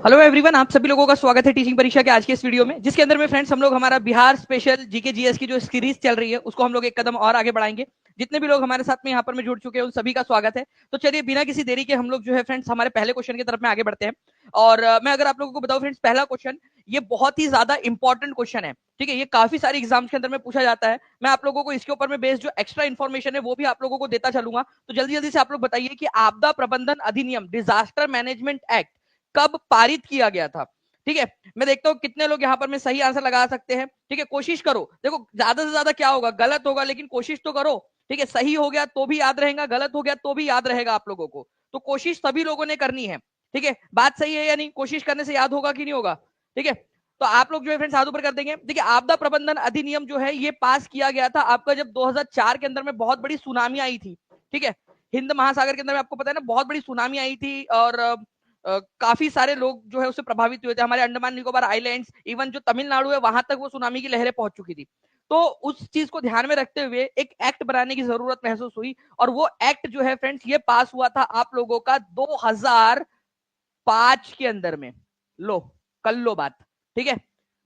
Hello everyone, आप सभी लोगों का स्वागत है टीचिंग परीक्षा के आज के इस वीडियो में, जिसके अंदर में फ्रेंड्स हम लोग हमारा बिहार स्पेशल जीके जीएस की जो सीरीज चल रही है उसको हम लोग एक कदम और आगे बढ़ाएंगे। जितने भी लोग हमारे साथ में यहाँ पर में जुड़ चुके हैं उन सभी का स्वागत है। तो चलिए बिना किसी देरी के हम लोग जो है फ्रेंड्स हमारे पहले क्वेश्चन की तरफ में आगे बढ़ते हैं। और मैं अगर आप लोगों को बताऊं फ्रेंड्स, पहला क्वेश्चन ये बहुत ही ज्यादा इंपॉर्टेंट क्वेश्चन है। ठीक है, ये काफी सारे एग्जाम्स के अंदर में पूछा जाता है। मैं आप लोगों को इसके ऊपर में बेस्ड जो एक्स्ट्रा इन्फॉर्मेशन है वो भी आप लोगों को देता चलूंगा। तो जल्दी जल्दी से आप लोग बताइए कि आपदा प्रबंधन अधिनियम डिजास्टर मैनेजमेंट एक्ट कब पारित किया गया था। ठीक है, मैं देखता हूँ कितने लोग यहाँ पर में सही आंसर लगा सकते हैं। ठीक है, कोशिश करो। देखो ज्यादा से ज्यादा क्या होगा, गलत होगा, लेकिन कोशिश तो करो। ठीक है, सही हो गया तो भी याद रहेगा, गलत हो गया तो भी याद रहेगा आप लोगों को। तो कोशिश सभी लोगों ने करनी है। ठीक है, बात सही है या नहीं? कोशिश करने से याद होगा कि नहीं होगा? ठीक है, तो आप लोग जो है फ्रेंड्स हाथ ऊपर कर देंगे। देखिए, आपदा प्रबंधन अधिनियम जो है ये पास किया गया था आपका जब 2004 के अंदर में बहुत बड़ी सुनामी आई थी। ठीक है, हिंद महासागर के अंदर में आपको पता है ना, बहुत बड़ी सुनामी आई थी और काफी सारे लोग जो है उससे प्रभावित हुए थे। हमारे अंडमान निकोबार आइलैंड्स, इवन जो तमिलनाडु है वहां तक वो सुनामी की लहरें पहुंच चुकी थी। तो उस चीज को ध्यान में रखते हुए एक एक्ट बनाने की जरूरत महसूस हुई, और वो एक्ट जो है फ्रेंड्स ये पास हुआ था आप लोगों का 2005 के अंदर में। लो, कर लो बात। ठीक है,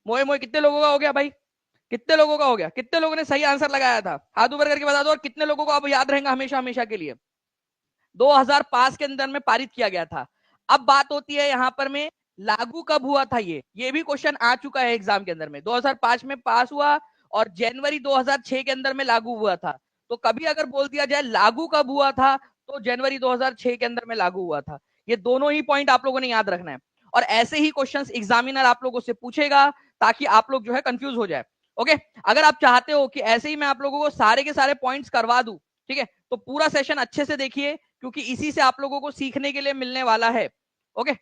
मोए मोए कितने लोगों का हो गया भाई? कितने लोगों का हो गया? कितने लोगों ने सही आंसर लगाया था? हाथ ऊपर करके बता दो। और कितने लोगों को अब याद रहेगा हमेशा हमेशा के लिए? 2005 के अंदर में पारित किया गया था। अब बात होती है यहां पर में लागू कब हुआ था। ये भी क्वेश्चन आ चुका है एग्जाम के अंदर में। 2005 में पास हुआ और जनवरी 2006 के अंदर में लागू हुआ था। तो कभी अगर बोल दिया जाए लागू कब हुआ था, तो जनवरी 2006 के अंदर में लागू हुआ था। ये दोनों ही पॉइंट आप लोगों ने याद रखना है। और ऐसे ही क्वेश्चंस एग्जामिनर आप लोगों से पूछेगा ताकि आप लोग जो है कंफ्यूज हो जाए। ओके, अगर आप चाहते हो कि ऐसे ही मैं आप लोगों को सारे के सारे पॉइंट्स करवा दूं, ठीक है, तो पूरा सेशन अच्छे से देखिए, क्योंकि इसी से आप लोगों को सीखने के लिए मिलने वाला है। ओके,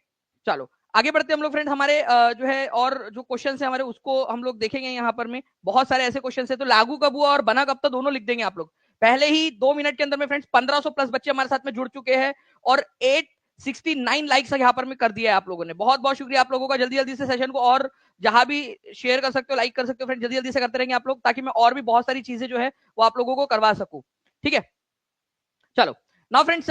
चलो आगे बढ़ते हम लोग फ्रेंड। हमारे जो है और जो क्वेश्चन है हमारे उसको हम लोग देखेंगे। यहाँ पर में बहुत सारे ऐसे क्वेश्चन है। तो लागू कब हुआ और बना कब था दोनों लिख देंगे आप लोग। पहले ही 2 मिनट के अंदर में फ्रेंड्स 1500 प्लस बच्चे हमारे साथ में जुड़ चुके हैं और 869 लाइक्स यहाँ पर में कर दिया है आप लोगों ने। बहुत बहुत शुक्रिया आप लोगों का। जल्दी जल्दी से सेशन को और जहां भी शेयर कर सकते हो, लाइक कर सकते हो फ्रेंड, जल्दी जल्दी से करते रहेंगे आप लोग, ताकि मैं और भी बहुत सारी चीजें जो है वो आप लोगों को करवा सकूं। ठीक है, चलो नाउ फ्रेंड्स,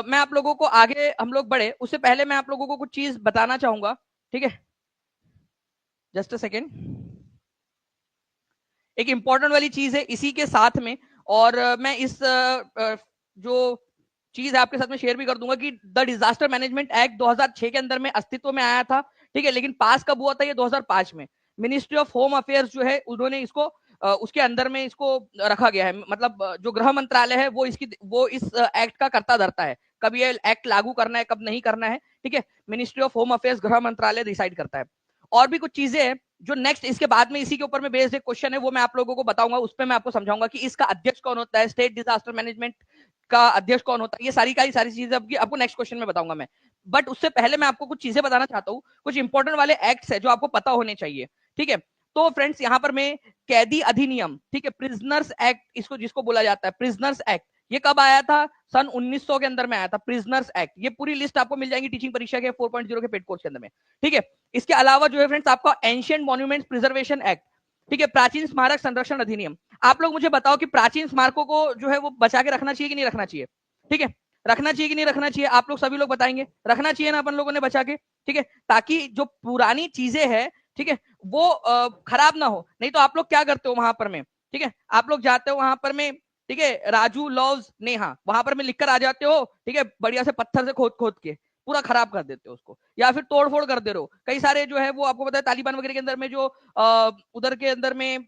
मैं आप लोगों को आगे हम लोग बढ़े उससे पहले मैं आप लोगों को कुछ चीज बताना चाहूंगा। ठीक है, जस्ट अ सेकेंड। एक इंपॉर्टेंट वाली चीज है इसी के साथ में। और मैं इस जो चीज है आपके साथ में शेयर भी कर दूंगा कि द डिजास्टर मैनेजमेंट एक्ट 2006 के अंदर में अस्तित्व में आया था। ठीक है, लेकिन पास कब हुआ था? ये 2005 में। मिनिस्ट्री ऑफ होम अफेयर्स जो है उन्होंने इसको उसके अंदर में इसको रखा गया है। मतलब जो गृह मंत्रालय है वो इस एक्ट का करता धरता है, कब ये एक्ट लागू करना है कब नहीं करना है। ठीक है, मिनिस्ट्री ऑफ होम अफेयर्स, गृह मंत्रालय डिसाइड करता है। और भी कुछ चीजें हैं जो नेक्स्ट इसके बाद में इसी के ऊपर में बेस्ड एक क्वेश्चन है, वो मैं आप लोगों को बताऊंगा। उस पर मैं आपको समझाऊंगा कि इसका अध्यक्ष कौन होता है, स्टेट डिजास्टर मैनेजमेंट का अध्यक्ष कौन होता है। ये सारी की सारी चीजें आपको नेक्स्ट क्वेश्चन में बताऊंगा मैं। बट उससे पहले मैं आपको कुछ चीजें बताना चाहता हूँ, कुछ इंपॉर्टेंट वाले एक्ट्स है जो आपको पता होने चाहिए। ठीक है, तो फ्रेंड्स यहाँ पर मैं कैदी अधिनियम, ठीक है, प्रिजनर्स एक्ट इसको जिसको बोला जाता है प्रिजनर्स एक्ट, ये कब आया था? सन 1900 के अंदर में आया था प्रिजनर्स एक्ट। ये पूरी लिस्ट आपको मिल जाएगी टीचिंग परीक्षा के 4.0 के पेड कोर्स के अंदर में। ठीक है, इसके अलावा जो है फ्रेंड्स आपका एंशियंट मॉन्यूमेंट्स प्रिजर्वेशन एक्ट, ठीक है, प्राचीन स्मारक संरक्षण अधिनियम। आप लोग मुझे बताओ कि प्राचीन स्मारकों को जो है वो बचा के रखना चाहिए कि नहीं रखना चाहिए? ठीक है, रखना चाहिए कि नहीं रखना चाहिए? आप लोग सभी लोग बताएंगे रखना चाहिए ना अपन लोगों ने बचा के। ठीक है, ताकि जो पुरानी चीजें हैं, ठीक है, वो खराब ना हो। नहीं तो आप लोग क्या करते हो वहां पर में, ठीक है, आप लोग जाते हो वहां पर में, ठीक है, राजू लव्स नेहा वहां पर में लिखकर आ जाते हो। ठीक है, बढ़िया से पत्थर से खोद खोद के पूरा खराब कर देते हो उसको, या फिर तोड़ फोड़ कर दे रहे हो। कई सारे जो है वो आपको पता है तालिबान वगैरह के अंदर में जो उधर के अंदर में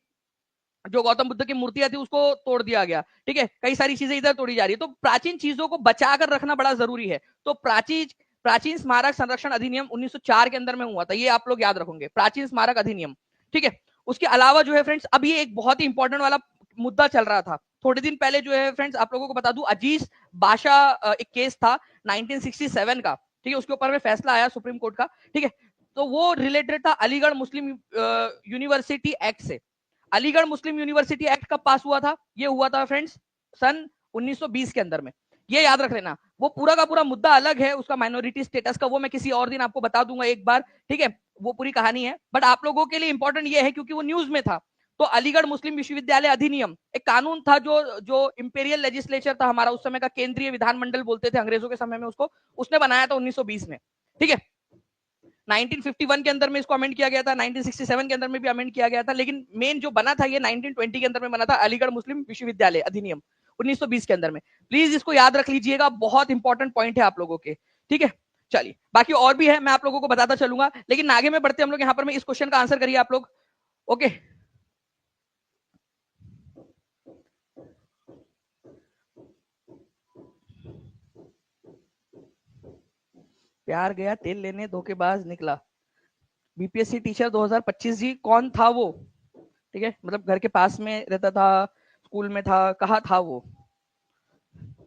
जो गौतम बुद्ध की मूर्तियां थी उसको तोड़ दिया गया। ठीक है, कई सारी चीजें इधर तोड़ी जा रही है। तो प्राचीन चीजों को बचाकर रखना बड़ा जरूरी है। तो प्राचीन प्राचीन स्मारक संरक्षण अधिनियम 1904 के अंदर में हुआ था, ये आप लोग याद रखोगे, प्राचीन स्मारक अधिनियम। ठीक है, उसके अलावा जो है फ्रेंड्स अब ये एक बहुत ही इंपॉर्टेंट वाला मुद्दा चल रहा था थोड़े दिन पहले। जो है फ्रेंड्स आप लोगों को बता दूं, अजीज बादशाह एक केस था 1967 का। ठीक है, उसके ऊपर में फैसला आया सुप्रीम कोर्ट का। ठीक है, तो वो रिलेटेड था अलीगढ़ मुस्लिम यूनिवर्सिटी एक्ट से। अलीगढ़ मुस्लिम यूनिवर्सिटी एक्ट कब पास हुआ था? ये हुआ था फ्रेंड्स सन 1920 के अंदर में। ये याद रख लेना। वो पूरा का पूरा मुद्दा अलग है उसका, माइनॉरिटी स्टेटस का, वो मैं किसी और दिन आपको बता दूंगा एक बार। ठीक है, वो पूरी कहानी है, बट आप लोगों के लिए इंपॉर्टेंट ये है क्योंकि वो न्यूज में था। तो अलीगढ़ मुस्लिम विश्वविद्यालय अधिनियम एक कानून था जो जो इंपेरियल लेजिस्लेचर था हमारा उस समय का, केंद्रीय विधानमंडल बोलते थे अंग्रेजों के समय में उसको, उसने बनाया था 1920 में। ठीक है, 1951 के अंदर में इसको अमेंड किया गया था, 1967 के अंदर में भी अमेंड किया गया था, लेकिन मेन जो बना था ये 1920 के अंदर में बना था, अलीगढ़ मुस्लिम विश्वविद्यालय अधिनियम 1920 के अंदर में। प्लीज इसको याद रख लीजिएगा, बहुत इंपॉर्टेंट पॉइंट है आप लोगों के, ठीक है। चलिए, बाकी और भी है, मैं आप लोगों को बताता चलूंगा, लेकिन आगे में बढ़ते हम लोग यहाँ पर में इस क्वेश्चन का आंसर करिए आप लोग। ओके, प्यार गया तेल लेने धोखेबाज निकला, बीपीएससी टीचर 2025 जी, कौन था वो? ठीक है, मतलब घर के पास में रहता था, स्कूल में था, कहाँ था वो?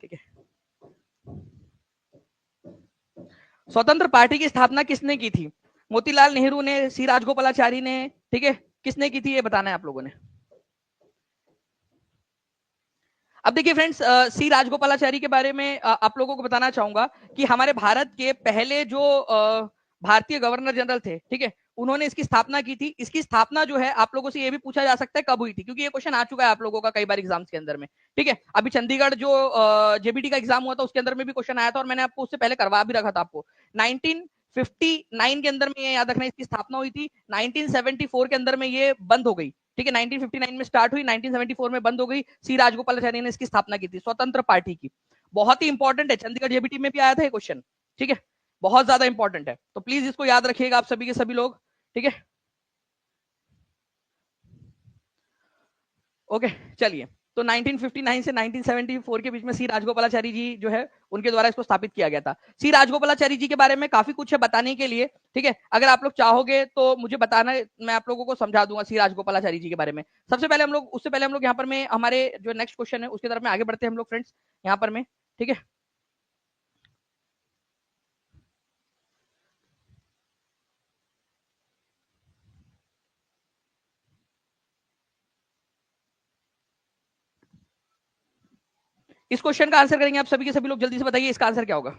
ठीक है, स्वतंत्र पार्टी की स्थापना किसने की थी? मोतीलाल नेहरू ने, सी राजगोपालाचारी ने, ठीक है, किसने की थी ये बताना है आप लोगों ने। अब देखिए फ्रेंड्स, सी राजगोपालाचारी के बारे में आप लोगों को बताना चाहूंगा कि हमारे भारत के पहले जो भारतीय गवर्नर जनरल थे, ठीक है, उन्होंने इसकी स्थापना की थी। इसकी स्थापना जो है आप लोगों से ये भी पूछा जा सकता है कब हुई थी, क्योंकि ये क्वेश्चन आ चुका है आप लोगों का कई बार एग्जाम्स के अंदर में, ठीक है। अभी चंडीगढ़ जो जेबीटी का एग्जाम हुआ था उसके अंदर में भी क्वेश्चन आया था, और मैंने आपको उससे पहले करवा भी रखा था आपको। 1959 के अंदर में ये याद रखना इसकी स्थापना हुई थी, 1974 के अंदर में ये बंद हो गई, ठीक है। 1959 में स्टार्ट हुई, 1974 में बंद हो गई। सी राजगोपालाचारी ने इसकी स्थापना की थी, स्वतंत्र पार्टी की। बहुत ही इंपॉर्टेंट है, चंडीगढ़ जेबीटी में भी आया था ये क्वेश्चन, ठीक है, बहुत ज्यादा इंपॉर्टेंट है, तो प्लीज इसको याद रखिएगा आप सभी के सभी लोग, ठीक है। ओके, चलिए, तो 1959 से 1974 के बीच में सी राजगोपालाचारी जी जो है उनके द्वारा इसको स्थापित किया गया था। सी राजगोपालाचारी जी के बारे में काफी कुछ है बताने के लिए, ठीक है। अगर आप लोग चाहोगे तो मुझे बताना, मैं आप लोगों को समझा दूंगा सी राजगोपालाचारी जी के बारे में। सबसे पहले हम लोग, उससे पहले हम लोग यहाँ पर में हमारे जो नेक्स्ट क्वेश्चन है उसकी तरफ में आगे बढ़ते हैं हम लोग फ्रेंड्स, यहाँ पर में, ठीक है। इस क्वेश्चन का आंसर करेंगे आप सभी के सभी लोग, जल्दी से बताइए इसका आंसर क्या होगा।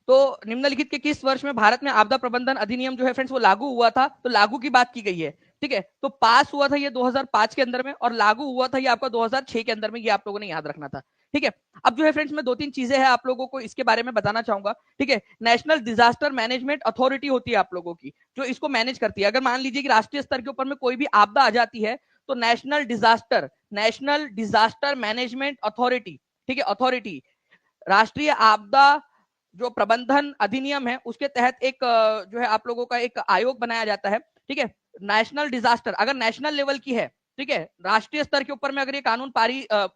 तो निम्नलिखित के किस वर्ष में भारत में आपदा प्रबंधन अधिनियम जो है फ्रेंड्स वो लागू हुआ था? तो लागू की बात की गई है, ठीक है। तो पास हुआ था ये 2005 के अंदर में, और लागू हुआ था ये आपका 2006 के अंदर में, ये आप लोगों ने याद रखना था, ठीक है। अब जो है फ्रेंड्स मैं दो तीन चीजें हैं आप लोगों को इसके बारे में बताना चाहूंगा, ठीक है। नेशनल डिजास्टर मैनेजमेंट अथॉरिटी होती है आप लोगों की, जो इसको मैनेज करती है। अगर मान लीजिए कि राष्ट्रीय स्तर के ऊपर में कोई भी आपदा आ जाती है, तो नेशनल डिजास्टर मैनेजमेंट अथॉरिटी, ठीक है, अथॉरिटी, राष्ट्रीय आपदा जो प्रबंधन अधिनियम है उसके तहत एक जो है आप लोगों का एक आयोग बनाया जाता है, ठीक है। नेशनल डिजास्टर अगर नेशनल लेवल की है, ठीक है, राष्ट्रीय स्तर के ऊपर में अगर ये कानून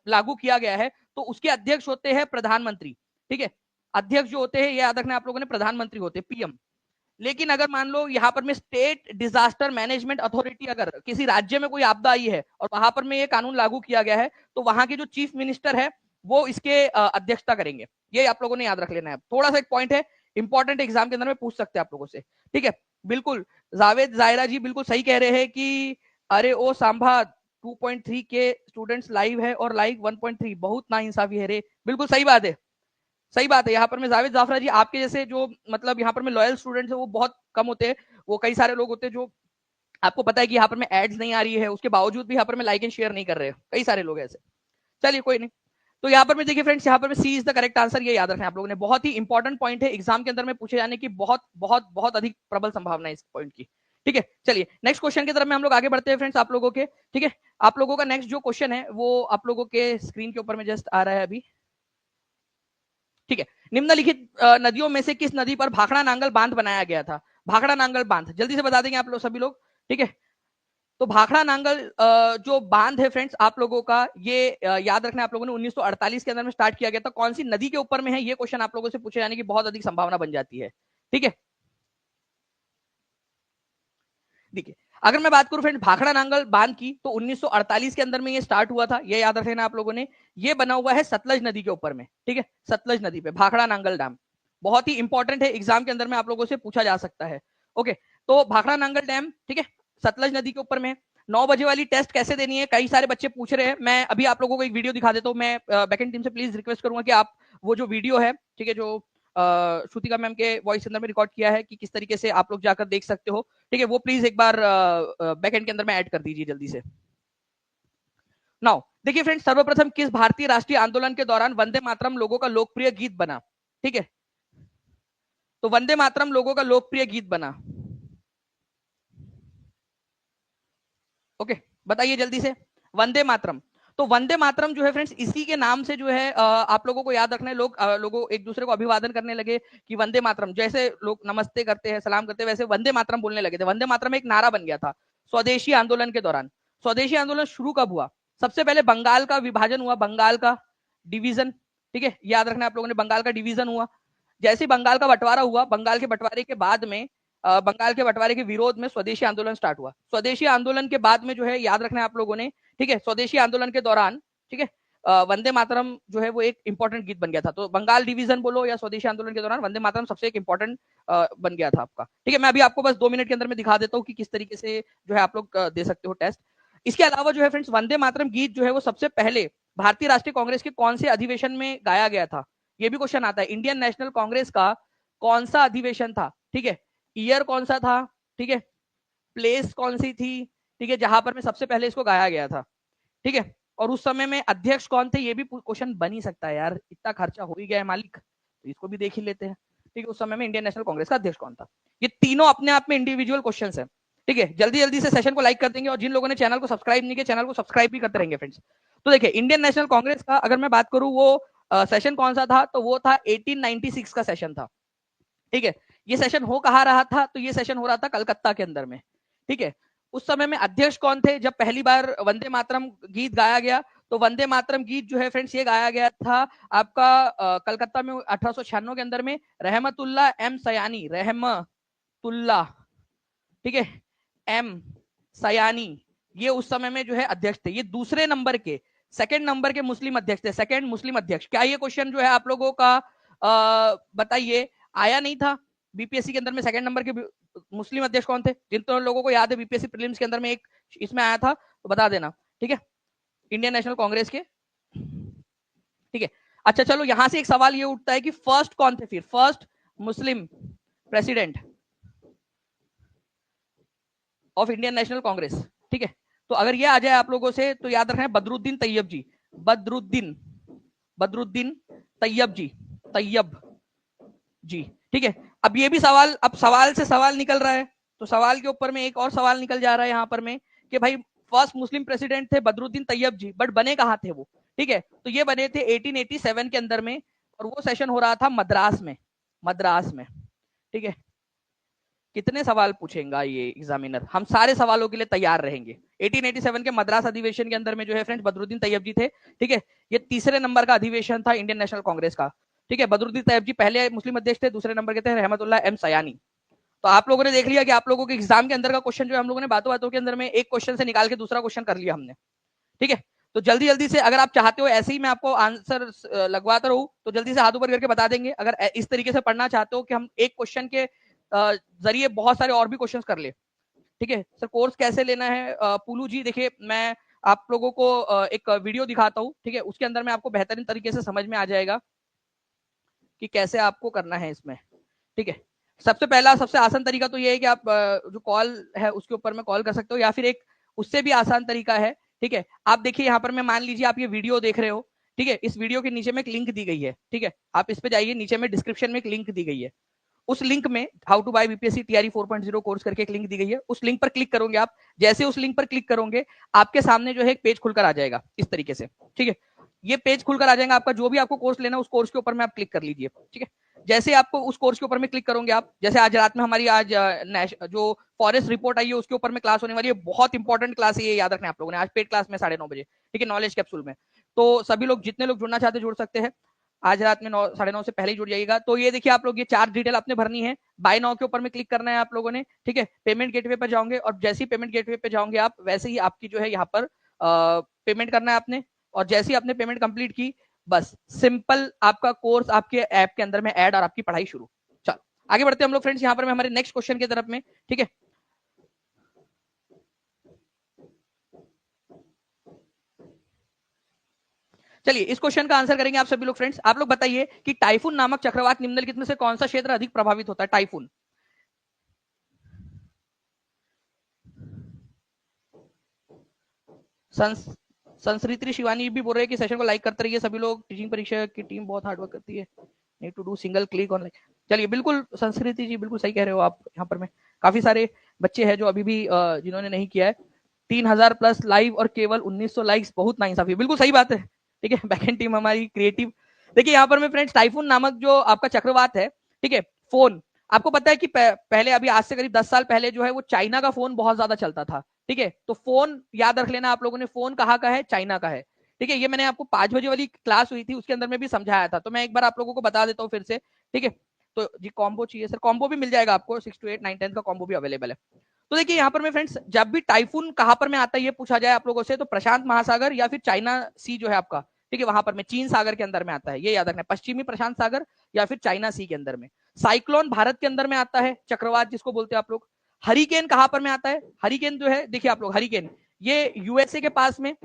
लागू किया गया है, तो उसके अध्यक्ष होते हैं प्रधानमंत्री, ठीक है। अध्यक्ष जो होते हैं ये याद रखना आप लोगों ने, प्रधानमंत्री होते हैं, पीएम। लेकिन अगर मान लो यहाँ पर में स्टेट डिजास्टर मैनेजमेंट अथॉरिटी, अगर किसी राज्य में कोई आपदा आई है और वहां पर में ये कानून लागू किया गया है, तो वहां के जो चीफ मिनिस्टर है वो इसके अध्यक्षता करेंगे। ये आप लोगों ने याद रख लेना है, थोड़ा सा एक पॉइंट है इंपॉर्टेंट, एग्जाम के अंदर में पूछ सकते हैं आप लोगों से, ठीक है। बिल्कुल, जावेद जायरा जी बिल्कुल सही कह रहे हैं कि अरे ओ सांभा 2.3 के स्टूडेंट्स लाइव है और लाइव 1.3, बहुत नाइंसाफी है रे। बिल्कुल सही बात है, सही बात है। यहाँ पर मैं जावेद जाफरा जी, आपके जैसे जो मतलब यहाँ पर में लॉयल स्टूडेंट्स है वो बहुत कम होते हैं। वो कई सारे लोग होते हैं जो, आपको पता है कि यहाँ पर में एड्स नहीं आ रही है, उसके बावजूद भी यहाँ पर में लाइक एंड शेयर नहीं कर रहे हैं, कई सारे लोग ऐसे। चलिए कोई नहीं। तो यहाँ पर मैं देखिए फ्रेंड्स, यहाँ पर सी इज द करेक्ट आंसर, ये याद रखना आप लोगों ने, बहुत ही इंपॉर्टेंट पॉइंट है, एग्जाम के अंदर में पूछे जाने की बहुत बहुत बहुत अधिक प्रबल संभावना है इस पॉइंट की, ठीक है, चलिए नेक्स्ट क्वेश्चन की तरफ में हम लोग आगे बढ़ते हैं फ्रेंड्स आप लोगों के। ठीक है, आप लोगों का नेक्स्ट जो क्वेश्चन है वो आप लोगों के स्क्रीन के ऊपर में जस्ट आ रहा है अभी। ठीक है, निम्नलिखित नदियों में से किस नदी पर भाखड़ा नांगल बांध बनाया गया था? भाखड़ा नांगल बांध जल्दी से बता देंगे आप लोग सभी लोग। ठीक है, तो भाखड़ा नांगल जो बांध है फ्रेंड्स आप लोगों का, ये याद रखना आप लोगों ने 1948 के अंदर में स्टार्ट किया गया था। कौन सी नदी के ऊपर में है ये क्वेश्चन आप लोगों से पूछे जाने की बहुत अधिक संभावना बन जाती है। ठीक है, देखिए अगर मैं बात करूं फ्रेंड भाखड़ा नांगल बांध की, तो 1948 के अंदर में ये स्टार्ट हुआ था, ये याद रखना आप लोगों ने। ये बना हुआ है सतलज नदी के ऊपर में। ठीक है, सतलज नदी पे भाखड़ा नांगल डैम बहुत ही इंपॉर्टेंट है, एग्जाम के अंदर में आप लोगों से पूछा जा सकता है। ओके, तो भाखड़ा नांगल डैम ठीक है सतलज नदी के ऊपर में 9 बजे वाली टेस्ट कैसे देनी है, कई सारे बच्चे पूछ रहे हैं। मैं अभी आप लोगों को एक वीडियो दिखा देता हूं। मैं बैकएंड टीम से प्लीज रिक्वेस्ट करूंगा कि आप वो जो वीडियो है ठीक है जो श्रुतिका मैम के वॉइस के अंदर में रिकॉर्ड किया है कि किस तरीके से आप लोग जाकर देख सकते हो। ठीक है, वो प्लीज एक बार बैकएंड के अंदर में ऐड कर दीजिए जल्दी से। नाउ देखिए फ्रेंड्स, सर्वप्रथम किस भारतीय राष्ट्रीय आंदोलन के दौरान वंदे मातरम लोगों का लोकप्रिय गीत बना? ठीक है, तो वंदे मातरम लोगों का लोकप्रिय गीत बना। ओके, बताइए जल्दी से। वंदे मातरम, तो वंदे मातरम जो है फ्रेंड्स इसी के नाम से जो है आप लोगों को याद रखना है। लोगों एक दूसरे को अभिवादन करने लगे कि वंदे मातरम, जैसे लोग नमस्ते करते हैं सलाम करते हैं वैसे वंदे मातरम बोलने लगे थे। वंदे मातरम एक नारा बन गया था स्वदेशी आंदोलन के दौरान। स्वदेशी आंदोलन शुरू कब हुआ? सबसे पहले बंगाल का विभाजन हुआ, बंगाल का डिवीजन। ठीक है, याद रखना आप लोगों ने, बंगाल का डिवीजन हुआ। जैसे बंगाल का बंटवारा हुआ, बंगाल के बंटवारे के बाद में बंगाल के बंटवारे के विरोध में स्वदेशी आंदोलन स्टार्ट हुआ। स्वदेशी आंदोलन के बाद में जो है याद रखना है आप लोगों ने, ठीक है, स्वदेशी आंदोलन के दौरान ठीक है वंदे मातरम जो है वो एक इंपॉर्टेंट गीत बन गया था। तो बंगाल डिवीजन बोलो या स्वदेशी आंदोलन के दौरान वंदे मातरम सबसे एक इंपॉर्टेंट बन गया था आपका। ठीक है, मैं अभी आपको बस 2 मिनट के अंदर में दिखा देता हूँ कि किस तरीके से जो है आप लोग दे सकते हो टेस्ट। इसके अलावा जो है फ्रेंड्स वंदे मातरम गीत जो है वो सबसे पहले भारतीय राष्ट्रीय कांग्रेस के कौन से अधिवेशन में गाया गया था? ये भी क्वेश्चन आता है। इंडियन नेशनल कांग्रेस का कौन सा अधिवेशन था? ठीक है, ईयर कौन सा था? ठीक है, प्लेस कौन सी थी? ठीक है, जहां पर में सबसे पहले इसको गाया गया था। ठीक है, और उस समय में अध्यक्ष कौन थे? ये भी क्वेश्चन बन ही सकता है यार, इतना खर्चा हो ही गया है मालिक, तो इसको भी देख ही लेते हैं। ठीक है, उस समय में इंडियन नेशनल कांग्रेस का अध्यक्ष कौन था? ये तीनों अपने आप में इंडिविजुअल क्वेश्चन है। ठीक है, जल्दी जल्दी से सेशन को लाइक कर देंगे और जिन लोगों ने चैनल को सब्सक्राइब नहीं किया चैनल को सब्सक्राइब भी करते रहेंगे फ्रेंड्स। तो देखिए इंडियन नेशनल कांग्रेस का अगर मैं बात करूं वो सेशन कौन सा था, तो वो था 1896 का सेशन था। ठीक है, ये सेशन हो कहाँ रहा था? तो ये सेशन हो रहा था कलकत्ता के अंदर में। ठीक है, उस समय में अध्यक्ष कौन थे जब पहली बार वंदे मातरम गीत गाया गया? तो वंदे मातरम गीत जो है फ्रेंड्स ये गाया गया था आपका कलकत्ता में 1896 के अंदर में रहमतुल्ला एम सयानी, रहमतुल्ला ठीक है एम सयानी, ये उस समय में जो है अध्यक्ष थे। ये दूसरे नंबर के, सेकंड नंबर के मुस्लिम अध्यक्ष थे, सेकंड मुस्लिम अध्यक्ष। क्या ये क्वेश्चन जो है आप लोगों का बताइए आया नहीं था बीपीएससी के अंदर में? सेकंड नंबर के मुस्लिम अध्यक्ष कौन थे? जिन तो लोगों को याद है बीपीएससी प्रीलिम्स के अंदर में एक इसमें आया था तो बता देना। ठीक है, इंडियन नेशनल कांग्रेस के। ठीक है, अच्छा चलो यहां से एक सवाल ये उठता है कि फर्स्ट कौन थे फिर, first Muslim president of Indian national Congress? ठीक है, तो अगर ये आ जाए आप लोगों से तो याद रखना है बदरुद्दीन तैयब जी, बदरुद्दीन तैयब जी, तैयब जी। ठीक है, अब ये भी सवाल, अब सवाल से सवाल निकल रहा है, तो सवाल के ऊपर में एक और सवाल निकल जा रहा है यहाँ पर में कि भाई फर्स्ट मुस्लिम प्रेसिडेंट थे बदरुद्दीन तैयब जी, बट बने कहाँ थे वो? ठीक है, तो ये बने थे 1887 के अंदर में और वो सेशन हो रहा था मद्रास में, मद्रास में। ठीक है, कितने सवाल पूछेगा ये एग्जामिनर, हम सारे सवालों के लिए तैयार रहेंगे। 1887 के मद्रास अधिवेशन के अंदर में जो है फ्रेंड्स बदरुद्दीन तैयब जी थे। ठीक है, ये तीसरे नंबर का अधिवेशन था इंडियन नेशनल कांग्रेस का। ठीक है, बदरुद्दीन तैयब जी पहले मुस्लिम अध्यक्ष थे, दूसरे नंबर के थे रहमतुल्ला एम सयानी। तो आप लोगों ने देख लिया कि आप लोगों के एग्जाम के अंदर का क्वेश्चन जो हम लोगों ने बातों बातों के अंदर में एक क्वेश्चन से निकाल के दूसरा क्वेश्चन कर लिया हमने। ठीक है, तो जल्दी जल्दी से अगर आप चाहते हो ऐसे ही मैं आपको आंसर लगवाता रहूं तो जल्दी से हाथ ऊपर करके बता देंगे। अगर इस तरीके से पढ़ना चाहते हो कि हम एक क्वेश्चन के जरिए बहुत सारे और भी क्वेश्चन कर ले। ठीक है सर, कोर्स कैसे लेना है पुलू जी? देखिए मैं आप लोगों को एक वीडियो दिखाता हूँ। ठीक है, उसके अंदर में आपको बेहतरीन तरीके से समझ में आ जाएगा कि कैसे आपको करना है इसमें। ठीक है, सबसे पहला सबसे आसान तरीका तो ये है कि आप जो कॉल है उसके ऊपर में कॉल कर सकते हो, या फिर एक उससे भी आसान तरीका है। ठीक है, आप देखिए यहाँ पर मैं मान लीजिए आप ये वीडियो देख रहे हो। ठीक है, इस वीडियो के नीचे में एक लिंक दी गई है। ठीक है, आप इस पे जाइए, नीचे में डिस्क्रिप्शन में एक लिंक दी गई है, उस लिंक में how to buy BPSC TRE 4.0 course करके एक लिंक दी गई है, उस लिंक पर क्लिक करोगे आप। जैसे उस लिंक पर क्लिक करोगे आपके सामने जो है एक पेज खुलकर आ जाएगा इस तरीके से, ठीक है। ये पेज खुलकर आ जाएगा आपका, जो भी आपको कोर्स लेना है उस कोर्स के ऊपर में आप क्लिक कर लीजिए, ठीक है। जैसे आपको उस कोर्स के ऊपर में क्लिक करोगे आप, जैसे आज रात में हमारी आज जो फॉरेस्ट रिपोर्ट आई है उसके ऊपर में क्लास होने वाली है, बहुत इंपॉर्टेंट क्लास है ये, याद रखना आप लोगों ने, आज पेड क्लास में 9:30 बजे, ठीक है, नॉलेज कैप्सूल में। तो सभी लोग, जितने लोग जुड़ना चाहते जुड़ सकते हैं, आज रात में 9:30 से पहले ही जुड़ जाइएगा। तो ये देखिए आप लोग, ये 4 डिटेल आपने भरनी है, बाय नाउ के ऊपर में क्लिक करना है आप लोगों ने, ठीक है। पेमेंट गेटवे पर जाओगे और जैसे ही पेमेंट गेटवे पे जाओगे आप, वैसे ही आपकी जो है यहाँ पर पेमेंट करना है आपने, और जैसे ही आपने पेमेंट कंप्लीट की, बस सिंपल आपका कोर्स आपके ऐप के अंदर में ऐड और आपकी पढ़ाई शुरू। चलो आगे बढ़ते हैं हम लोग फ्रेंड्स, यहाँ पर मैं हमारे नेक्स्ट क्वेश्चन की तरफ में, ठीक है। चलिए इस क्वेश्चन का आंसर करेंगे आप सभी लोग फ्रेंड्स। आप लोग बताइए कि टाइफून नामक चक्रवात निम्नलिखित में से कौन सा क्षेत्र अधिक प्रभावित होता है? टाइफून, संस्कृति शिवानी भी बोल रहे हैं कि सेशन को लाइक करते रहिए सभी लोग, टीचिंग परीक्षा की टीम बहुत हार्ड वर्क करती है, need to do single click on like. चलिए बिल्कुल संस्कृति जी, बिल्कुल सही कह रहे हो आप। यहाँ पर में काफी सारे बच्चे हैं जो अभी भी जिन्होंने नहीं किया है। 3000 प्लस लाइव और केवल 1900 लाइक्स, बहुत नाइंसाफी, बिल्कुल सही बात है, ठीक है। बैकएंड टीम हमारी क्रिएटिव। देखिए यहाँ पर में फ्रेंड्स, टाइफून नामक जो आपका चक्रवात है, ठीक है, फोन, आपको पता है कि पहले, अभी आज से करीब 10 साल पहले जो है वो चाइना का फोन बहुत ज्यादा चलता था, ठीक है। तो फोन याद रख लेना आप लोगों ने, फोन कहाँ का है? चाइना का है, ठीक है। ये मैंने आपको 5 बजे वाली क्लास हुई थी उसके अंदर में भी समझाया था, तो मैं एक बार आप लोगों को बता देता हूँ फिर से, ठीक है। तो जी कॉम्बो चाहिए सर, कॉम्बो भी मिल जाएगा आपको, 6 to 8 9 10 का कॉम्बो भी अवेलेबल है। तो देखिए यहाँ पर में फ्रेंड्स, जब भी टाइफून कहां पर में आता है ये पूछा जाए आप लोगों से, तो प्रशांत महासागर या फिर चाइना सी जो है आपका, ठीक है, वहां पर में चीन सागर के अंदर में आता है, ये याद रखना है, पश्चिमी प्रशांत सागर या फिर चाइना सी के अंदर में। साइक्लोन भारत के अंदर में आता है, चक्रवात जिसको बोलते हैं आप लोग। हरिकेन कहां पर में आता है? हरिकेन जो है, देखिए आप लोग, हरिकेन ये यूएसए के पास में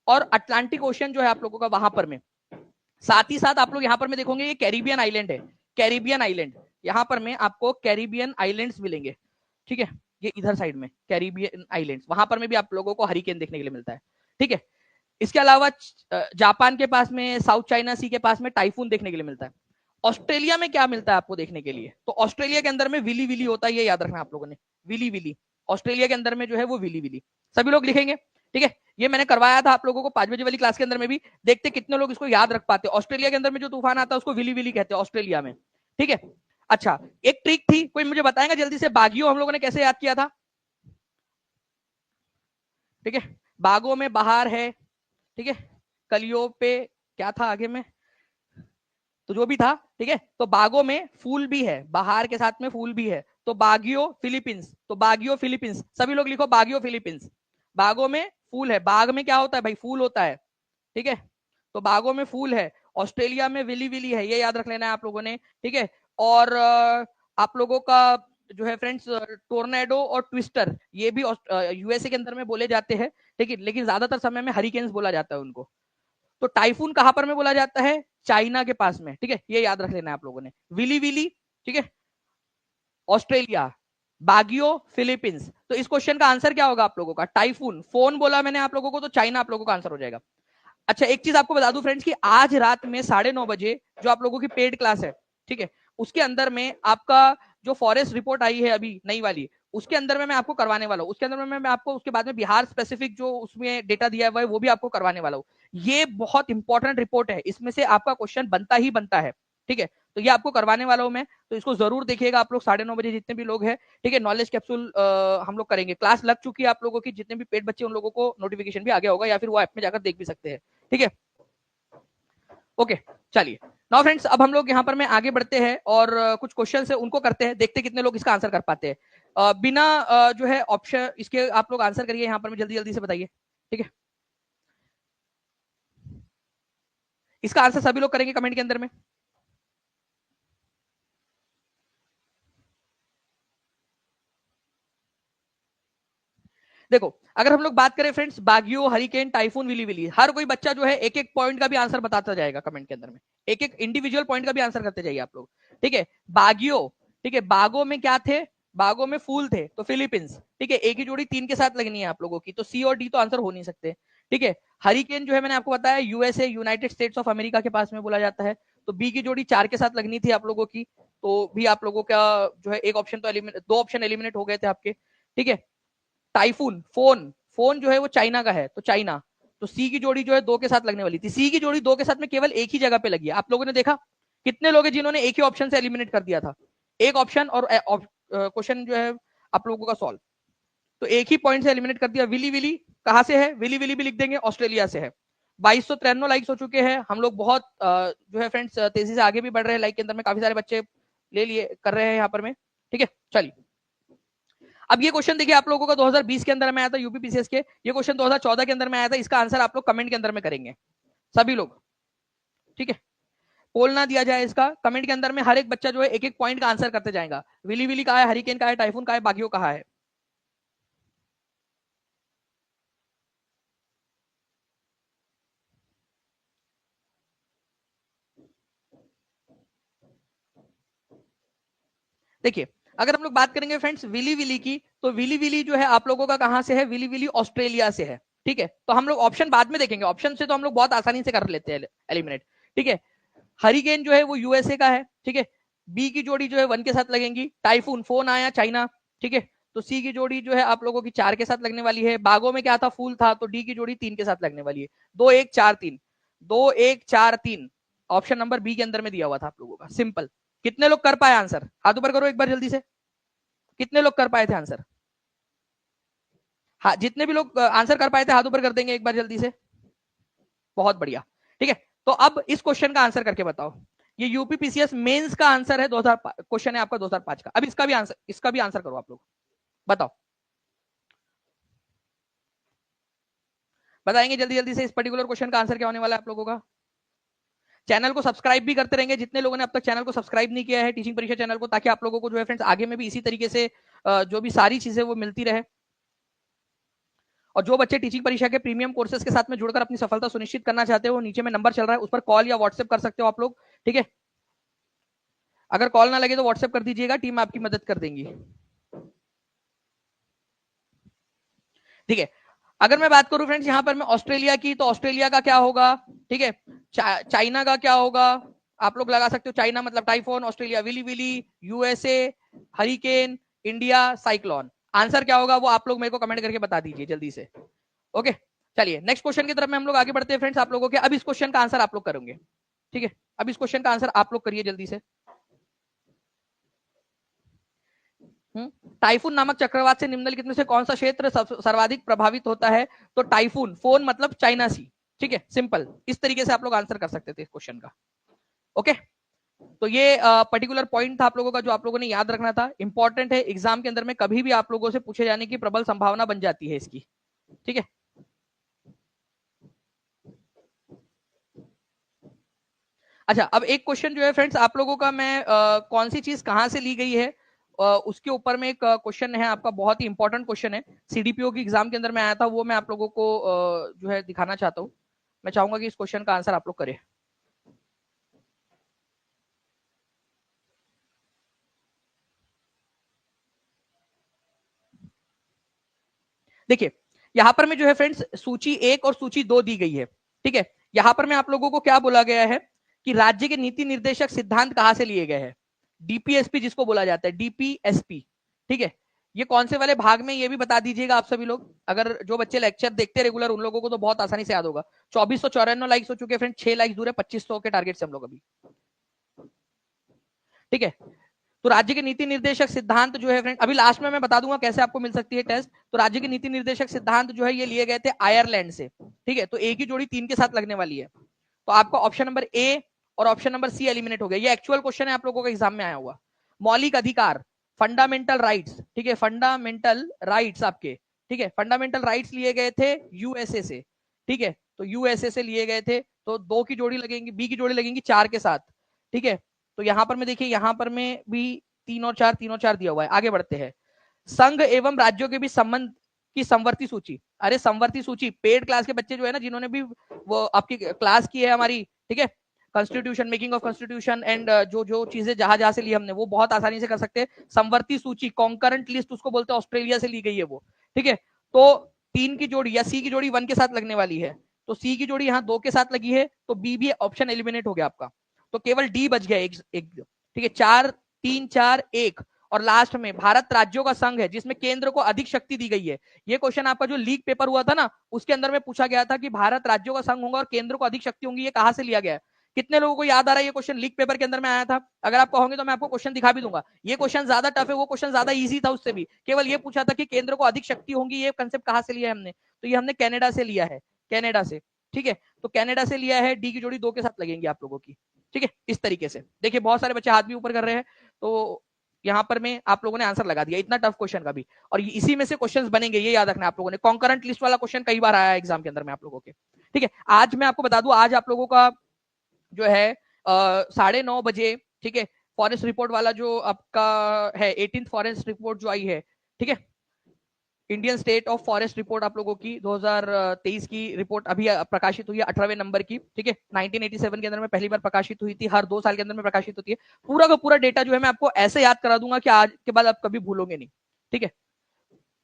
और अटलांटिक ओशियन जो है आप लोगों का वहां पर में। साथ ही साथ आप लोग यहाँ पर में देखोगे ये कैरिबियन आइलैंड है, कैरिबियन आइलैंड, यहाँ पर में आपको कैरिबियन आइलैंड्स मिलेंगे, ठीक है। ये इधर साइड में कैरिबियन आइलैंड्स, वहां पर में भी आप लोगों को हरिकेन देखने के लिए मिलता है, ठीक है। इसके अलावा जापान के पास में, साउथ चाइना सी के पास में टाइफून देखने के लिए मिलता है। ऑस्ट्रेलिया में क्या मिलता है आपको देखने के लिए? तो ऑस्ट्रेलिया के अंदर में विली विली होता है, ये याद रखना आप लोगों ने, विली विली, ऑस्ट्रेलिया के अंदर में जो है वो विली विली, सभी लोग लिखेंगे, ठीक है। ये मैंने करवाया था आप लोगों को 5 बजे वाली क्लास के अंदर में भी, देखते कितने लोग इसको याद रख पाते। ऑस्ट्रेलिया के अंदर में जो तूफान आता है उसको विली विली कहते हैं ऑस्ट्रेलिया में, ठीक है। अच्छा, एक ट्रिक थी, कोई मुझे बताएगा जल्दी से, बागियो हम लोगों ने कैसे याद किया था? ठीक है, बागों में बहार है, ठीक है, कलियों पे क्या था आगे में, तो जो भी था, ठीक है। तो बागों में फूल भी है, बाहर के साथ में फूल भी है, तो बागियो फिलीपींस, तो बागियो फिलीपींस, सभी लोग लिखो बागियो फिलीपींस। बागों में फूल है, बाग में क्या होता है भाई? फूल होता है, ठीक है। तो बागों में फूल है, ऑस्ट्रेलिया में विली विली है, ये याद रख लेना है आप लोगों ने, ठीक है। और आप लोगों का जो है फ्रेंड्स, टोर्नेडो और ट्विस्टर, ये भी यूएसए के अंदर में बोले जाते हैं, लेकिन ज्यादातर समय में हरिकेन्स बोला जाता है उनको। तो टाइफून कहां पर में बोला जाता है? चाइना के पास में, ठीक है, ये याद रख लेना है आप लोगों ने। विली विली, ठीक है, ऑस्ट्रेलिया, बागियो फिलीपींस। तो इस क्वेश्चन का आंसर क्या होगा आप लोगों का? टाइफून, फोन बोला मैंने आप लोगों को, तो चाइना आप लोगों का आंसर हो जाएगा। अच्छा, एक चीज आपको बता दूं फ्रेंड्स कि आज रात में 9:30 बजे जो आप लोगों की पेड क्लास है, ठीक है, उसके अंदर में आपका जो फॉरेस्ट रिपोर्ट आई है अभी नई वाली, उसके अंदर में मैं आपको करवाने वाला हूँ। उसके अंदर में मैं आपको उसके बाद में बिहार स्पेसिफिक जो उसमें डेटा दिया हुआ है वो भी आपको करवाने वाला हूँ। ये बहुत इंपॉर्टेंट रिपोर्ट है, इसमें से आपका क्वेश्चन बनता ही बनता है, ठीक है। तो ये आपको करवाने वाला हूं मैं, तो इसको जरूर देखिएगा आप लोग 9:30 बजे जितने भी लोग हैं, ठीक है। नॉलेज कैप्सूल हम लोग करेंगे, क्लास लग चुकी है आप लोगों की, जितने भी पेड बच्चे उन लोगों को नोटिफिकेशन भी आ गया होगा, या फिर वो ऐप में जाकर देख भी सकते हैं, ठीक है। ओके, चलिए नाउ फ्रेंड्स, अब हम लोग यहाँ पर में आगे बढ़ते हैं और कुछ क्वेश्चन है उनको करते हैं, देखते कितने लोग इसका आंसर कर पाते हैं। बिना जो है ऑप्शन इसके आप लोग आंसर करिए यहाँ पर में, जल्दी जल्दी से बताइए, ठीक है। इसका आंसर सभी लोग करेंगे कमेंट के अंदर में। देखो, अगर हम लोग बात करें friends, Baguio, hurricane, typhoon, willy willy, हर कोई बच्चा जो है एक एक पॉइंट का भी आंसर बताता जाएगा कमेंट के अंदर में, एक एक इंडिविजुअल पॉइंट का भी आंसर करते जाइए आप लोग, ठीक है। बागियो, ठीक है, बागों में क्या थे? बागों में फूल थे, तो फिलीपींस, ठीक है। एक ही जोड़ी 3 के साथ लगनी है आप लोगों की, तो सी और डी तो आंसर हो नहीं सकते, ठीक है। हरिकेन जो है मैंने आपको बताया USA, United states of America के पास में बोला जाता है, तो बी की जोड़ी 4 के साथ लगनी थी आप लोगों की, तो भी आप लोगों का जो है एक ऑप्शन तो एलिमिनेट, 2 ऑप्शन एलिमिनेट हो गए थे आपके, ठीक है। टाइफून, फोन, फोन जो है वो चाइना का है, तो चाइना, तो सी की जोड़ी जो है 2 के साथ लगने वाली थी। सी की जोड़ी 2 के साथ में केवल एक ही जगह पे लगी है। आप लोगों ने देखा कितने लोग हैं जिन्होंने एक ही ऑप्शन से एलिमिनेट कर दिया था, एक ऑप्शन और क्वेश्चन जो है आप लोगों का सॉल्व, तो एक ही पॉइंट से एलिमिनेट कर दिया। विली विली कहां से है, विली विली भी लिख देंगे, ऑस्ट्रेलिया से है। 2293 लाइक्स हो चुके हैं, हम लोग बहुत जो है फ्रेंड्स तेजी से आगे भी बढ़ रहे हैं, लाइक के अंदर में काफी सारे बच्चे ले लिए कर रहे हैं यहाँ पर में, ठीक है। चलिए अब ये क्वेश्चन देखिए आप लोगों का 2020 के अंदर में आया था यूपीपीसीएस के, ये क्वेश्चन 2014 के अंदर में आया था। इसका आंसर आप लोग कमेंट के अंदर में करेंगे सभी लोग, ठीक है। पोल ना दिया जाए इसका, कमेंट के अंदर में हर एक बच्चा जो है एक एक पॉइंट का आंसर करते जाएगा। विली विली कहा है, हरिकेन कहा है, टाइफून कहा है, बागियो कहा है। देखिए अगर हम लोग बात करेंगे फ्रेंड्स विली विली की, तो विली विली जो है आप लोगों का कहां से है, विली विली ऑस्ट्रेलिया से है, ठीक है। तो हम लोग ऑप्शन बाद में देखेंगे, ऑप्शन से तो हम लोग बहुत आसानी से कर लेते हैं एलिमिनेट, ठीक है। हरिकेन जो है वो यूएसए का है, ठीक है। बी की जोड़ी जो है 1 के साथ लगेंगी। टाइफून, फोन आया चाइना, ठीक है। तो सी की जोड़ी जो है आप लोगों की 4 के साथ लगने वाली है। बागों में क्या था, फूल था, तो डी की जोड़ी 3 के साथ लगने वाली है। 2 1 4 3, 2 1 4 3 ऑप्शन नंबर बी के अंदर में दिया हुआ था आप लोगों का, सिंपल। कितने लोग कर पाए आंसर, हाथ ऊपर करो एक बार जल्दी से, कितने लोग कर पाए थे आंसर। हाँ जितने भी लोग आंसर कर पाए थे हाथ ऊपर कर देंगे एक बार जल्दी से, बहुत बढ़िया, ठीक है। तो अब इस क्वेश्चन का आंसर करके बताओ। ये यूपीपीसीएस मेंस का आंसर है, 2000 क्वेश्चन है आपका 2005 का। अब इसका भी आंसर करो आप लोग, बताओ, बताएंगे जल्दी जल्दी से इस पर्टिकुलर क्वेश्चन का आंसर क्या होने वाला है आप लोगों का। चैनल को सब्सक्राइब भी करते रहेंगे जितने लोगों ने अब तक चैनल को सब्सक्राइब नहीं किया है, टीचिंग परीक्षा चैनल को, ताकि आप लोगों को जो है फ्रेंड्स आगे में भी इसी तरीके से जो भी सारी चीजें वो मिलती रहे। और जो बच्चे टीचिंग परीक्षा के प्रीमियम कोर्सेज के साथ में जुड़कर अपनी सफलता सुनिश्चित करना चाहते हो, नीचे में नंबर चल रहा है, उस पर कॉल या व्हाट्सएप कर सकते हो आप लोग, ठीक है। अगर कॉल ना लगे तो व्हाट्सएप कर दीजिएगा, टीम आपकी मदद कर देंगी, ठीक है। अगर मैं बात करूं फ्रेंड्स यहाँ पर मैं ऑस्ट्रेलिया की, तो ऑस्ट्रेलिया का क्या होगा, ठीक है। चाइना का क्या होगा, आप लोग लगा सकते हो, चाइना मतलब typhoon, Australia willy willy, USA hurricane, India cyclone. Answer क्या होगा वो आप लोग मेरे को कमेंट करके बता दीजिए जल्दी से, ओके। चलिए नेक्स्ट क्वेश्चन की तरफ में हम लोग आगे बढ़ते हैं फ्रेंड्स आप लोगों के। अब इस क्वेश्चन का आंसर आप लोग करेंगे, ठीक है। अब इस क्वेश्चन का आंसर आप लोग करिए जल्दी से। टाइफून नामक चक्रवात से निम्नलिखित में से कौन सा क्षेत्र सर्वाधिक प्रभावित होता है, तो टाइफून, फोन मतलब चाइना सी, ठीक है, सिंपल। इस तरीके से आप लोग आंसर कर सकते थे इस क्वेश्चन का, ओके। तो ये पर्टिकुलर पॉइंट था आप लोगों का जो आप लोगों ने याद रखना था, इंपॉर्टेंट है, एग्जाम के अंदर में कभी भी आप लोगों से पूछे जाने की प्रबल संभावना बन जाती है इसकी, ठीक है। अच्छा अब एक क्वेश्चन जो है फ्रेंड्स आप लोगों का, मैं कौन सी चीज कहां से ली गई है उसके ऊपर में एक क्वेश्चन है आपका, बहुत ही इंपॉर्टेंट क्वेश्चन है, सीडीपीओ की एग्जाम के अंदर में आया था, वो मैं आप लोगों को जो है दिखाना चाहता हूँ। मैं चाहूंगा कि इस क्वेश्चन का आंसर आप लोग करें। देखिए यहां पर में जो है फ्रेंड्स सूची 1 और सूची 2 दी गई है, ठीक है। यहां पर में आप लोगों को क्या बोला गया है कि राज्य के नीति निर्देशक सिद्धांत कहां से लिए गए हैं, डीपीएसपी जिसको बोला जाता है, डीपीएसपी, ठीक है। ये कौन से वाले भाग में ये भी बता दीजिएगा आप सभी लोग, अगर जो बच्चे लेक्चर देखते रेगुलर उन लोगों को तो बहुत आसानी से याद होगा। 2494 लाइक्स हो चुके फ्रेंड, 6 लाइक्स दूर है 2500 के टारगेट से हम लोग अभी, ठीक है। तो राज्य के नीति निर्देशक सिद्धांत जो है फ्रेंड, अभी लास्ट में मैं बता दूंगा कैसे आपको मिल सकती है टेस्ट। तो राज्य के नीति निर्देशक सिद्धांत जो है ये लिए गए थे आयरलैंड से, ठीक है। तो एक ही जोड़ी 3 के साथ लगने वाली है, तो आपका ऑप्शन नंबर ए और ऑप्शन नंबर सी एलिमिनेट हो गया। ये एक्चुअल क्वेश्चन है आप लोगों को एग्जाम में आया हुआ। मौलिक अधिकार, फंडामेंटल राइट्स, ठीक है, फंडामेंटल राइट्स आपके, ठीक है, फंडामेंटल राइट्स लिए गए थे यूएसए से, ठीक है। तो यूएसए से लिए गए थे, तो 2 की जोड़ी लगेंगी, बी की जोड़ी लगेंगी 4 के साथ, ठीक है। तो यहां पर में देखिए, यहां पर में भी 3 और 4 3 और 4 दिया हुआ है। आगे बढ़ते हैं, संघ एवं राज्यों के बीच संबंध की समवर्ती सूची। अरे समवर्ती सूची, पेड क्लास के बच्चे जो है ना, जिन्होंने भी वो आपकी क्लास की है हमारी, ठीक है, constitution, making of constitution and जो जो चीजें जहां जहां से ली हमने, वो बहुत आसानी से कर सकते हैं। समवर्ती सूची, कॉन्करेंट लिस्ट उसको बोलते हैं, ऑस्ट्रेलिया से ली गई है वो, ठीक है। तो 3 की जोड़ी या सी की जोड़ी 1 के साथ लगने वाली है, तो सी की जोड़ी यहाँ 2 के साथ लगी है, तो बी भी ऑप्शन एलिमिनेट हो गया आपका, तो केवल डी बच गया एक, ठीक है। 4 3 4 1 और लास्ट में भारत राज्यों का संघ है जिसमें केंद्र को अधिक शक्ति दी गई है। ये क्वेश्चन आपका जो लीग पेपर हुआ था ना उसके अंदर में पूछा गया था कि भारत राज्यों का संघ होगा और केंद्र को अधिक शक्ति होंगी, ये कहां से लिया गया है? कितने लोगों को याद आ रहा है ये क्वेश्चन लीग पेपर के अंदर में आया था? अगर आप कहोगे तो मैं आपको क्वेश्चन दिखा भी दूंगा। ये क्वेश्चन ज्यादा टफ है, वो क्वेश्चन ज्यादा इजी था, उससे भी केवल ये पूछा था कि केंद्र को अधिक शक्ति होंगी, ये कंसेप्ट कहां से लिया है हमने? तो ये हमने कनाडा से लिया है, कनाडा से। ठीक है, तो कनाडा से लिया है, डी की जोड़ी 2 के साथ लगेंगी आप लोगों की। ठीक है, इस तरीके से देखिए बहुत सारे बच्चे हाथ भी ऊपर कर रहे हैं, तो यहां पर में आप लोगों ने आंसर लगा दिया इतना टफ क्वेश्चन का भी, और इसी में से क्वेश्चंस बनेंगे, ये याद रखना आप लोगों ने। कॉन्करेंट लिस्ट वाला क्वेश्चन कई बार आया है एग्जाम के अंदर में आप लोगों के। ठीक है, आज मैं आपको बता दूं, आज आप लोगों का जो है 9:30 बजे, ठीक है, फॉरेस्ट रिपोर्ट वाला जो आपका है 18th फॉरेस्ट रिपोर्ट जो आई है, ठीक है, Indian state of forest report आप लोगों की 2023 की रिपोर्ट अभी प्रकाशित हुई है 18वें नंबर की। ठीक है, 1987 के अंदर में पहली बार प्रकाशित हुई थी, हर 2 साल के अंदर में प्रकाशित होती है। पूरा का पूरा डेटा जो है मैं आपको ऐसे याद करा दूंगा कि आज के बाद आप कभी भूलोगे नहीं। ठीक है,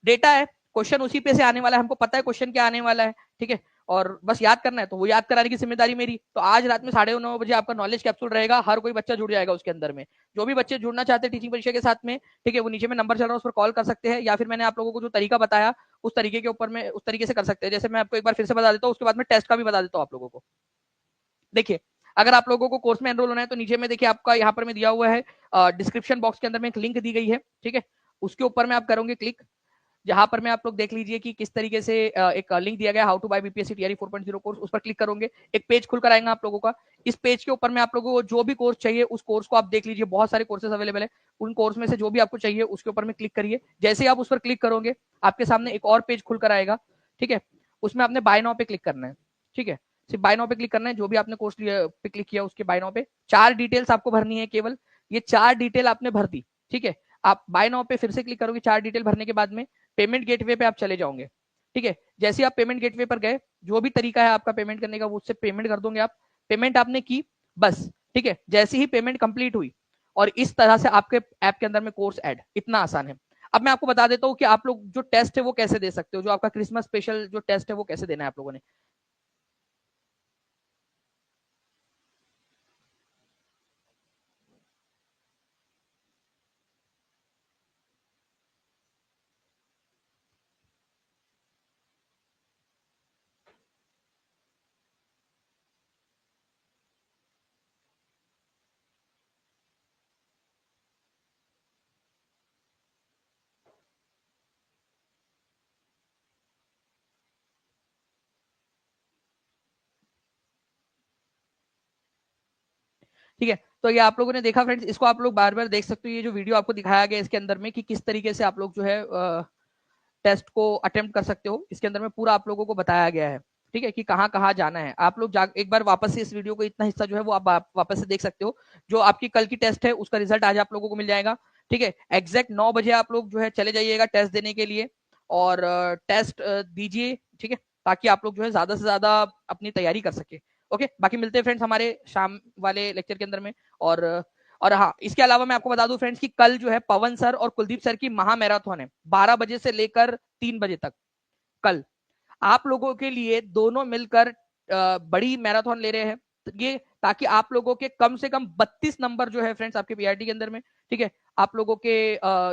डेटा है, क्वेश्चन उसी पे से आने वाला है, हमको पता है क्वेश्चन क्या आने वाला है। ठीक है, और बस याद करना है, तो वो याद कराने की जिम्मेदारी मेरी। तो आज रात में 9:30 बजे आपका नॉलेज कैप्सूल रहेगा, हर कोई बच्चा जुड़ जाएगा उसके अंदर में। जो भी बच्चे जुड़ना चाहते हैं टीचिंग परीक्षा के साथ में, ठीक है, वो नीचे में नंबर चल रहा है उस पर कॉल कर सकते हैं, या फिर मैंने आप लोगों को जो तरीका बताया उस तरीके के ऊपर में उस तरीके से कर सकते हैं। जैसे मैं आपको एक बार फिर से बता देता हूँ, उसके बाद में टेस्ट का भी बता देता हूँ आप लोगों को। देखिए, अगर आप लोगों को कोर्स में एनरोल होना है तो नीचे में देखिए आपका यहाँ पर में दिया हुआ है, डिस्क्रिप्शन बॉक्स के अंदर में एक लिंक दी गई है। ठीक है, उसके ऊपर में आप करोगे क्लिक, जहां पर मैं आप लोग देख लीजिए कि किस तरीके से एक लिंक दिया गया how to buy BPSC TRE 4.0 course, उस पर क्लिक करोगे, एक पेज खुलकर आएगा आप लोगों का। इस पेज के ऊपर में आप लोगों को जो भी कोर्स चाहिए उस कोर्स को आप देख लीजिए, बहुत सारे कोर्सेज अवेलेबल है, उन कोर्स में से जो भी आपको चाहिए उसके ऊपर में क्लिक करिए। जैसे ही आप उस पर क्लिक करोगे आपके सामने एक और पेज खुलकर आएगा। ठीक है, उसमें आपने बाय नाउ पे क्लिक करना है। ठीक है, सिर्फ बाय नाउ पे क्लिक करना है, जो भी आपने कोर्स पे क्लिक किया उसके बाय नाउ पे 4 डिटेल्स आपको भरनी है केवल, ये 4 डिटेल आपने भर दी। ठीक है, आप बाय नाउ पे फिर से क्लिक करोगे, 4 डिटेल भरने के बाद में पेमेंट गेटवे पे आप चले जाओगे। ठीक है, जैसे आप पेमेंट गेटवे पर गए, जो भी तरीका है आपका पेमेंट करने का वो उससे पेमेंट कर दोगे आप। पेमेंट आपने की बस। ठीक है, जैसे ही पेमेंट कंप्लीट हुई और इस तरह से आपके ऐप के अंदर में कोर्स ऐड, इतना आसान है। अब मैं आपको बता देता हूँ कि आप लोग जो टेस्ट है वो कैसे दे सकते हो, जो आपका क्रिसमस स्पेशल जो टेस्ट है वो कैसे देना है आप लोगों ने। ठीक है, तो ये आप लोगों ने देखा फ्रेंड्स, इसको आप लोग बार बार देख सकते हो, ये जो वीडियो आपको दिखाया गया इसके अंदर में कि किस तरीके से आप लोग जो है टेस्ट को अटेम्प्ट कर सकते हो। इसके अंदर में पूरा आप लोगों को बताया गया है। ठीक है, कि कहाँ कहाँ जाना है। आप लोग एक बार वापस से इस वीडियो को इतना हिस्सा जो है वो आप वापस से देख सकते हो। जो आपकी कल की टेस्ट है उसका रिजल्ट आज आप लोगों को मिल जाएगा। ठीक है, एग्जैक्ट 9 बजे आप लोग जो है चले जाइएगा टेस्ट देने के लिए, और टेस्ट दीजिए। ठीक है, ताकि आप लोग जो है ज्यादा से ज्यादा अपनी तैयारी कर सके। ओके, बाकी मिलते हैं फ्रेंड्स हमारे शाम वाले लेक्चर के अंदर में। और हाँ, इसके अलावा मैं आपको बता दूं फ्रेंड्स कि कल जो है पवन सर और कुलदीप सर की महा मैराथन है 12 बजे से लेकर 3 बजे तक। कल आप लोगों के लिए दोनों मिलकर बड़ी मैराथन ले रहे हैं, ये ताकि आप लोगों के कम से कम 32 नंबर जो है फ्रेंड्स आपके पीआरटी के अंदर में, ठीक है, आप लोगों के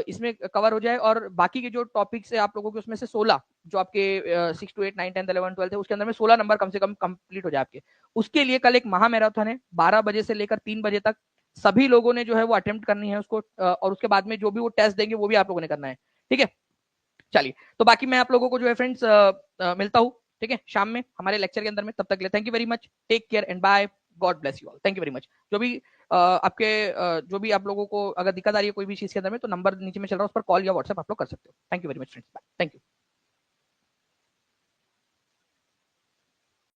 इसमें कवर हो जाए। और बाकी के जो टॉपिक्स है आप लोगों के उसमें से 16 जो आपके 6 to 8 9 10 11 12 है उसके अंदर में 16 नंबर कम से कम कंप्लीट हो जाए आपके। उसके लिए कल एक महा मैराथन है 12 बजे से लेकर 3 बजे तक। सभी लोगों ने जो है वो अटेम्प्ट करनी है उसको, और उसके बाद में जो भी वो टेस्ट देंगे वो भी आप लोगों ने करना है। ठीक है, चलिए, तो बाकी मैं आप लोगों को जो है फ्रेंड्स मिलता हूँ, ठीक है, शाम में हमारे लेक्चर के अंदर में। तब तक के लिए thank you very much, take care and bye, God bless you all, thank you very much. जो भी जो भी आप लोगों को अगर दिक्कत आ रही है कोई भी चीज के अंदर में, तो नंबर नीचे में चल रहा है उस पर कॉल या व्हाट्सएप आप लोग कर सकते हो। Thank you very much friends, bye, thank you.